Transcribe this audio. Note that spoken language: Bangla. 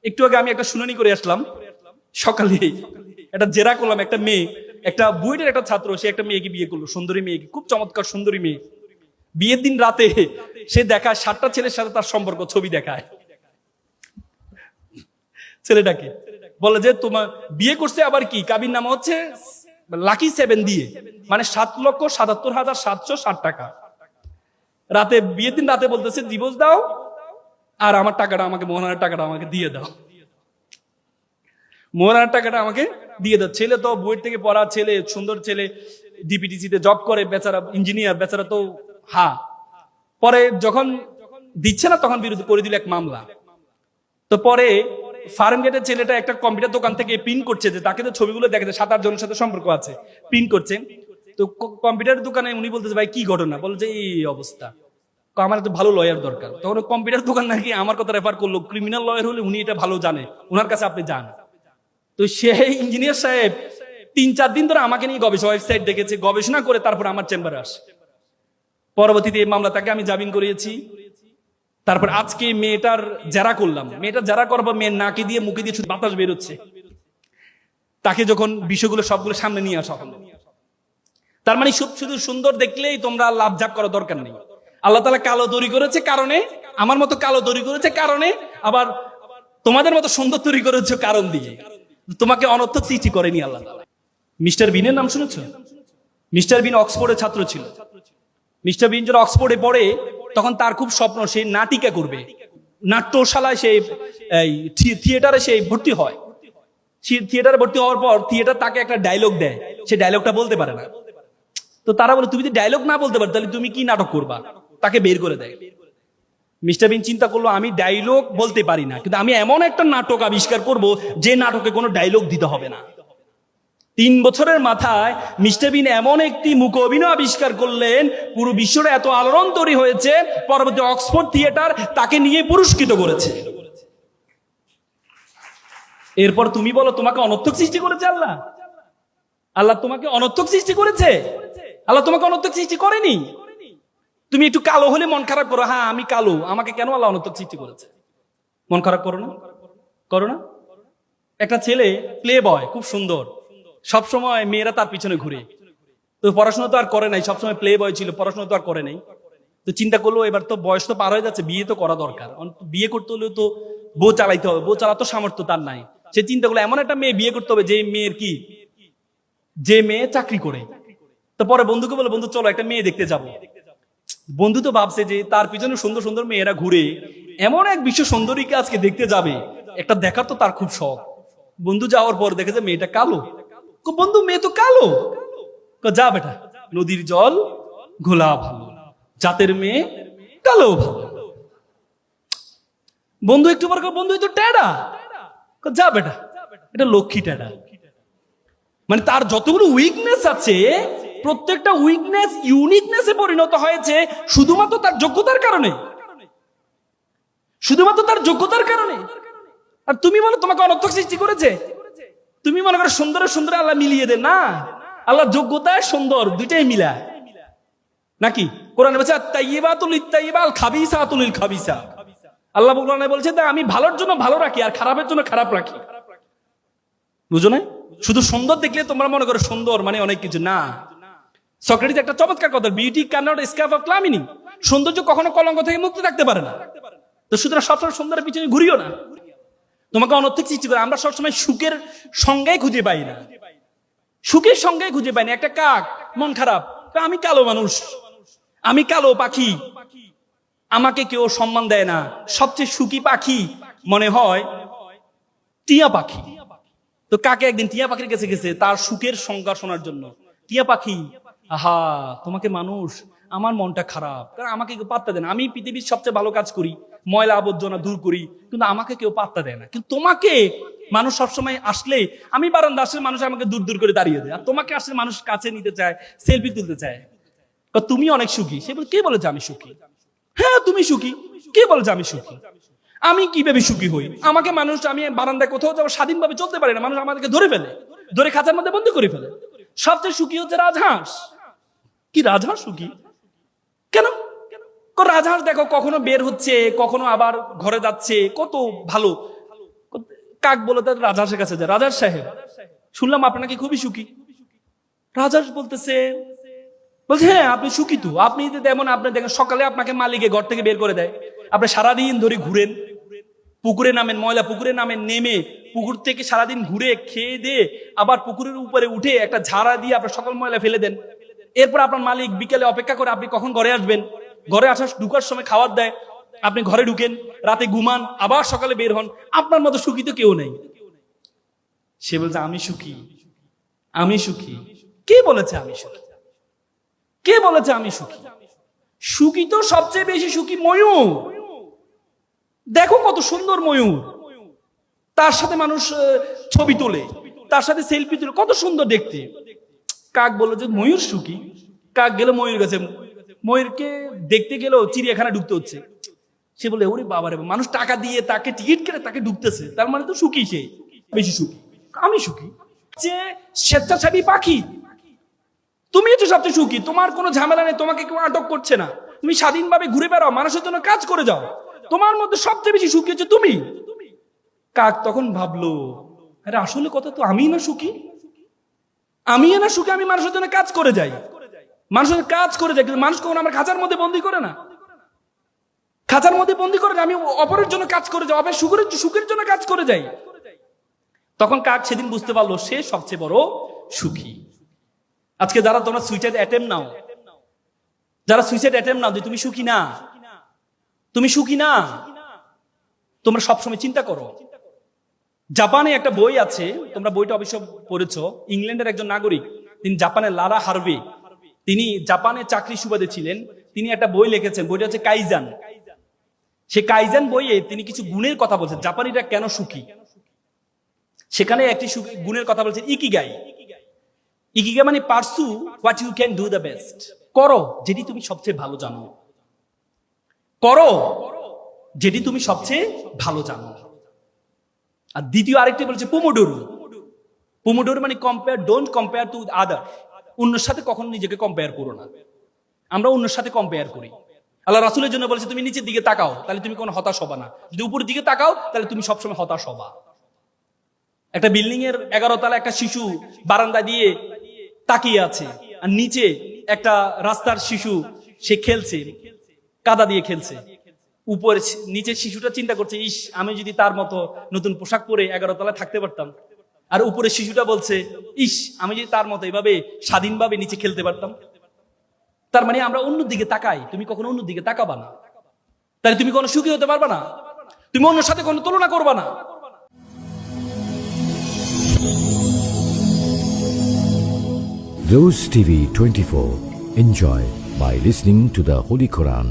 একটু আগে আমি একটা শুনানি করে আসলাম সকালে, একটা জেরা করলাম। একটা মেয়ে, একটা বুয়েটের একটা ছাত্র, সে একটা মেয়েকে বিয়ে করলো, সুন্দরী মেয়েকে, খুব চমৎকার সুন্দরী মেয়ে। বিয়ের দিন রাতে সে দেখায় 7টা ছেলের সাথে তার সম্পর্ক, ছবি দেখায় ছেলেটাকে, বলে যে তোমার বিয়ে করছে আবার কি, কাবির নামা হচ্ছে লাকি 7 দিয়ে, মানে 7,77,760 টাকা। রাতে বিয়ের দিন রাতে বলতেছে ডিভোর্স দাও, আর আমার টাকাটা আমাকে, মোহনার টাকাটা আমাকে দিয়ে দাও, মোহনার টাকাটা আমাকে দিয়ে দাও। ছেলে তো বুয়েট থেকে পড়া ছেলে, সুন্দর ছেলে, ডিপিটিসিতে জব করে, বেচারা ইঞ্জিনিয়ার, বেচারা তো পরে যখন দিচ্ছে না তখন বিরুদ্ধে করে দিল এক মামলা। তো পরে ফার্ম গেটের ছেলেটা একটা কম্পিউটার দোকান থেকে প্রিন্ট করছে, যে তাকে তো ছবিগুলো দেখাচ্ছে, 7-8 জনের সাথে সম্পর্ক আছে, প্রিন্ট করছে। তো কম্পিউটার দোকানে উনি বলতেছে ভাই কি ঘটনা, বলছে এই অবস্থা, আমার তো ভালো লয়ার দরকার। তখন কম্পিউটার দোকান নাকি আমার কথা রেফার করলো, ক্রিমিনাল লয়ার হলে উনি এটা ভালো জানে, ওনার কাছে আপনি যান। তো সেই ইঞ্জিনিয়ার সাহেব 3-4 দিন ধরে আমাকে নিয়ে গবেষণা, ওয়েবসাইট দেখেছে, গবেষণা করে তারপর আমার চেম্বারে আসে। পরবর্তীতে এই মামলা তাকে আমি জামিন করিয়েছি। তারপর আজকে মেয়েটার জেরা করলাম, মেয়েটার জেরা করবো, মেয়ের নাকে দিয়ে মুখে দিয়ে শুধু বাতাস বেরোচ্ছে। তাকে যখন বিষয়গুলো সবগুলো সামনে নিয়ে আসা হলো, তার মানে শুধু সুন্দর দেখলেই তোমরা লাভঝাপ করার দরকার নেই। আল্লাহ তাআলা কালো তৈরি করেছে কারণে, আমার মতো কালো তৈরি করেছে কারণে, আবার তোমাদের মতো সুন্দর তৈরি করেছে কারণ দিয়ে। তোমাকে অনর্থক সৃষ্টি করেনি আল্লাহ তাআলা। মিস্টার বিনের নাম শুনেছো? মিস্টার বিন অক্সফোর্ডের ছাত্র ছিল। মিস্টার বিন যখন অক্সফোর্ডে পড়ে তখন তার খুব স্বপ্ন সে নাটিকা করবে, নাট্যশালায় সে থিয়েটারে সে ভর্তি হয়। থিয়েটারে ভর্তি হওয়ার পর থিয়েটার তাকে একটা ডায়লগ দেয়, সে ডায়লগটা বলতে পারে না। তো তারা বলে তুমি যদি ডায়লগ না বলতে পারো তাহলে তুমি কি নাটক করবা, তাকে বের করে দেয়। মিস্টার বিন চিন্তা করলো আমি ডায়লগ বলতে পারি না, কিন্তু আমি এমন একটা নাটক আবিষ্কার করব যে নাটকে কোনো ডায়লগ দিতে হবে না। 3 বছরের মাথায় মিস্টার বিন এমন একটি মুখ অভিনয় আবিষ্কার করলেন, পুরো বিশ্বটা এত আলোড়ন তৈরি হয়েছে, পরবর্তী অক্সফোর্ড থিয়েটার তাকে নিয়ে পুরস্কৃত করেছে। এরপর তুমি বলো তোমাকে অনর্থক সৃষ্টি করেছে আল্লাহ? আল্লাহ তোমাকে অনর্থক সৃষ্টি করেছে? আল্লাহ তোমাকে অনর্থক সৃষ্টি করেনি। তুমি একটু কালো হলে মন খারাপ করো, হ্যাঁ আমি কালো, আমাকে কেন আল্লাহ অনর্থক সৃষ্টি করেছে? মন খারাপ করো না, করো না? একটা ছেলে প্লে বয়, খুব সুন্দর, সবসময় মেয়েরা তার পিছনে ঘুরে। তো পড়াশোনা তো আর করে নাই, সবসময় প্লে বয় ছিল, পড়াশোনা তো আর করে নাই। তো চিন্তা করলো এবার তো বয়স তো পার হয়ে যাচ্ছে, বিয়ে তো করা দরকার। বিয়ে করতে হলেও তো বউ চালাইতে হবে, বউ চালাতো সামর্থ্য তার নাই। সে চিন্তা করলো এমন একটা মেয়ে বিয়ে করতে হবে যে মেয়ের কি, যে মেয়ে চাকরি করে। তো পরে বন্ধুকে বলে বন্ধু চলো একটা মেয়ে দেখতে যাব। বন্ধু তো ভাবছে যে তার পিছনে সুন্দর সুন্দর মেয়েরা ঘুরে, এমন এক বিশ্ব সুন্দরীকে আজকে দেখতে যাবে, একটা দেখার তো তার খুব শখ। বন্ধু যাওয়ার পর দেখেছে মেয়েটা কালো। বন্ধু মেয়ে তো কালো। যা বেটা, নদীর জল ঘোলা ভালো, জাতের মেয়ে কালো ভালো। বন্ধু একটু পর বন্ধু তো টেডা। যা বেটা, এটা লক্ষ্মী টেডা। মানে তার যতগুলো উইকনেস আছে, প্রত্যেকটা উইকনেস ইউনিকনেসে পরিণত হয়েছে শুধুমাত্র তার যোগ্যতার কারণে, শুধুমাত্র তার যোগ্যতার কারণে। আর তুমি বলো তোমাকে অনর্থক সৃষ্টি করেছে? তুমি মনে করো সুন্দরের সুন্দর আল্লাহ মিলিয়ে দেন না, আল্লাহ যোগ্যতায় সুন্দর দুইটাই মিলায় নাকি? কোরআনে বলছে আত-তাইয়্যিবাতুল লিত-তাইয়্যিবা আল-খাবিসাতুল লিল-খাবিসা। আল্লাহ কোরআনে বলছে আমি ভালোর জন্য ভালো রাখি আর খারাপের জন্য খারাপ রাখি। বুঝো না? শুধু সুন্দর দেখলে তোমরা মনে করো সুন্দর মানে অনেক কিছু না। সক্রেটিস একটা চমৎকার কথা, beauty can not escape of calamity. সৌন্দর্য কখনো কলঙ্ক থেকে মুক্তি থাকতে পারে না। তো সুতরাং সবসময় সুন্দরের পিছনে ঘুরিও না। তোমাকে অনর্থক সৃষ্টি করে। আমরা সবসময় সুখের সংজ্ঞায় খুঁজে পাই না, সুখের সংজ্ঞায় খুঁজে পাই না। একটা কাক মন খারাপ, আমি কালো মানুষ, আমি কালো পাখি, আমাকে কেউ সম্মান দেয় না। সবচেয়ে সুখী পাখি মনে হয় টিয়া পাখি। তো কাকে একদিন টিয়া পাখির কাছে গেছে তার সুখের সংজ্ঞা শোনার জন্য। টিয়া পাখি, আহা তোমাকে মানুষ, আমার মনটা খারাপ, কারণ আমাকে কেউ পাত্তা দেয় না। আমি পৃথিবীর সবচেয়ে ভালো কাজ করি, ময়লা আবর্জনা দূর করি, কিন্তু আমাকে কেউ পাত্তা দেয় না। কিন্তু তোমাকে মানুষ সবসময় আসলে, আমি বারান্দা আসলে মানুষ আমাকে দূর দূর করে দাঁড়িয়ে দেয়, আর তোমাকে আসলে মানুষ কাছে নিতে চায়, সেলফি তুলতে চায়। তুমি অনেক সুখী। সে বলে কে বলেছে আমি সুখী? হ্যাঁ তুমি সুখী। কে বলেছে আমি সুখী? আমি কিভাবে সুখী হই? আমাকে মানুষ, আমি বারান্দায় কোথাও যাবো স্বাধীনভাবে চলতে পারি না, মানুষ আমাদেরকে ধরে ফেলে, ধরে খাঁচার মধ্যে বন্দি করে ফেলে। সবচেয়ে সুখী হচ্ছে রাজহাঁস। কি রাজহাঁস সুখী? কেন? রাজহাঁস দেখো কখনো বের হচ্ছে, কখনো আবার ঘরে যাচ্ছে, কত ভালো। কাক বলে তার রাজহাঁসের কাছে যায়, রাজহাঁস সাহেব শুনলাম আপনার নাকি খুবই সুখী। রাজহাঁস বলতেছে, হ্যাঁ আপনি সুখী তো, আপনি যেমন আপনি দেখেন সকালে আপনাকে মালিকে ঘর থেকে বের করে দেয়, আপনি সারাদিন ধরে ঘুরেন, পুকুরে নামেন, ময়লা পুকুরে নামেন, নেমে পুকুর থেকে সারাদিন ঘুরে খেয়ে দিয়ে আবার পুকুরের উপরে উঠে একটা ঝাড়া দিয়ে আপনার সকল ময়লা ফেলে দেন। এরপর আপনার মালিক বিকেলে অপেক্ষা করে আপনি কখন ঘরে আসবেন, ঘরে আসার ঢুকার সময় খাবার দেয়, আপনি ঘরে ঢুকেন, রাতে ঘুমান, আবার সকালে বের হন। আপনার মতো সুখী তো কেউ নেই। সে বলছে আমি সুখী, আমি সুখী। কে বলেছে আমি সুখী? কে বলেছে আমি সুখী? সুখী তো সবচেয়ে বেশি সুখী ময়ূর। দেখো কত সুন্দর ময়ূর, তার সাথে মানুষ ছবি তোলে, তার সাথে সেলফি তোলে, কত সুন্দর দেখতে। কাক বললো যে ময়ূর সুখী। কাক গেল ময়ূর কাছে, ময়ূরকে দেখতে গেলেও চিড়িয়াখানা ঢুকতে হচ্ছে। সে বলে ওরে বাবা রে, মানুষ টাকা দিয়ে তাকে টিকিট কেটে তাকে ঢুকতেছে, তার মানে তো সুখী, সে বেশি সুখী। আমি সুখী। যে স্বেচ্ছাসেবী পাখি, তুমি তো সবচেয়ে সুখী, তোমার কোনো ঝামেলা নেই, তোমাকে কেউ আটক করছে না, তুমি স্বাধীনভাবে ঘুরে বেড়াও, মানুষের জন্য কাজ করে যাও, তোমার মধ্যে সবচেয়ে বেশি সুখী হচ্ছে তুমি। কাক তখন ভাবলো, আরে আসলে কথা তো আমি না সুখী, আমি না সুখী, আমি মানুষের জন্য কাজ করে যাই, মানুষের কাজ করে যাই, কিন্তু মানুষ কখনো আমার খাঁচার মধ্যে বন্দি করে না, খাঁচার মধ্যে বন্দি করে না, আমি অপরের জন্য কাজ করে যাই, অপরের সুখের জন্য কাজ করে যাই। তখন কাক সেদিন বুঝতে পারলো সে সবচেয়ে বড় সুখী। আজকে যারা তোমরা সুইসাইড অ্যাটেম্প নাও, যারা সুইসাইড অ্যাটেম্প নাও, যে তুমি সুখী না, তুমি সুখী না, তোমরা সবসময় চিন্তা করো। জাপানে একটা বই আছে, তোমরা বইটা অবশ্য পড়েছো, ইংল্যান্ডের একজন নাগরিক, তিনি জাপানের লারা হার্ভে, তিনি জাপানে চাকরি সুবাদে ছিলেন, তিনি একটা বই লিখেছেন, বইটা হচ্ছে কাইজান। সে কাইজান বইয়ে তিনি কিছু গুণের কথা বলছেন, জাপানিরা কেন সুখী। সেখানে একটি গুণের কথা বলছেন ইকিগাই। ইকিগাই মানে pursue what you can do the best, করো যেটি তুমি সবচেয়ে ভালো জানো, করো যেটি তুমি সবচেয়ে ভালো জানো। আর দ্বিতীয় আরেকটি বলছে পোমোডোরো। পোমোডোরো মানে compare, don't compare to other, অন্যের সাথে কখনো নিজেকে কম্পেয়ার করো না। আমরা অন্যের সাথে কম্পেয়ার করি। আল্লাহ রাসূলের জন্য বলেছে তুমি নিচের দিকে তাকাও, তাহলে তুমি কোনো হতাশ হবা না, যদি উপরের দিকে তাকাও তাহলে তুমি সবসময় হতাশ হবা। একটা বিল্ডিং এর 11 তলা একটা শিশু বারান্দা দিয়ে তাকিয়ে আছে, আর নিচে একটা রাস্তার শিশু, সে খেলছে, কাদা দিয়ে খেলছে। উপরে নিচের শিশুটা চিন্তা করছে, ইস আমি যদি তার মতো নতুন পোশাক পরে 11 তলায় থাকতে পারতাম। আর উপরে শিশুটা বলছে, ইস আমি যদি তার মতো এভাবে স্বাধীনভাবে নিচে খেলতে পারতাম। তার মানে আমরা অন্যের দিকে তাকাই, তুমি কখনো অন্যের দিকে তাকাবা না, তাহলে তুমি কোনো সুখী হতে পারবা না, তুমি অন্যের সাথে কোনো তুলনা করবা না। Rose TV 24. Enjoy by listening to the Holy Quran.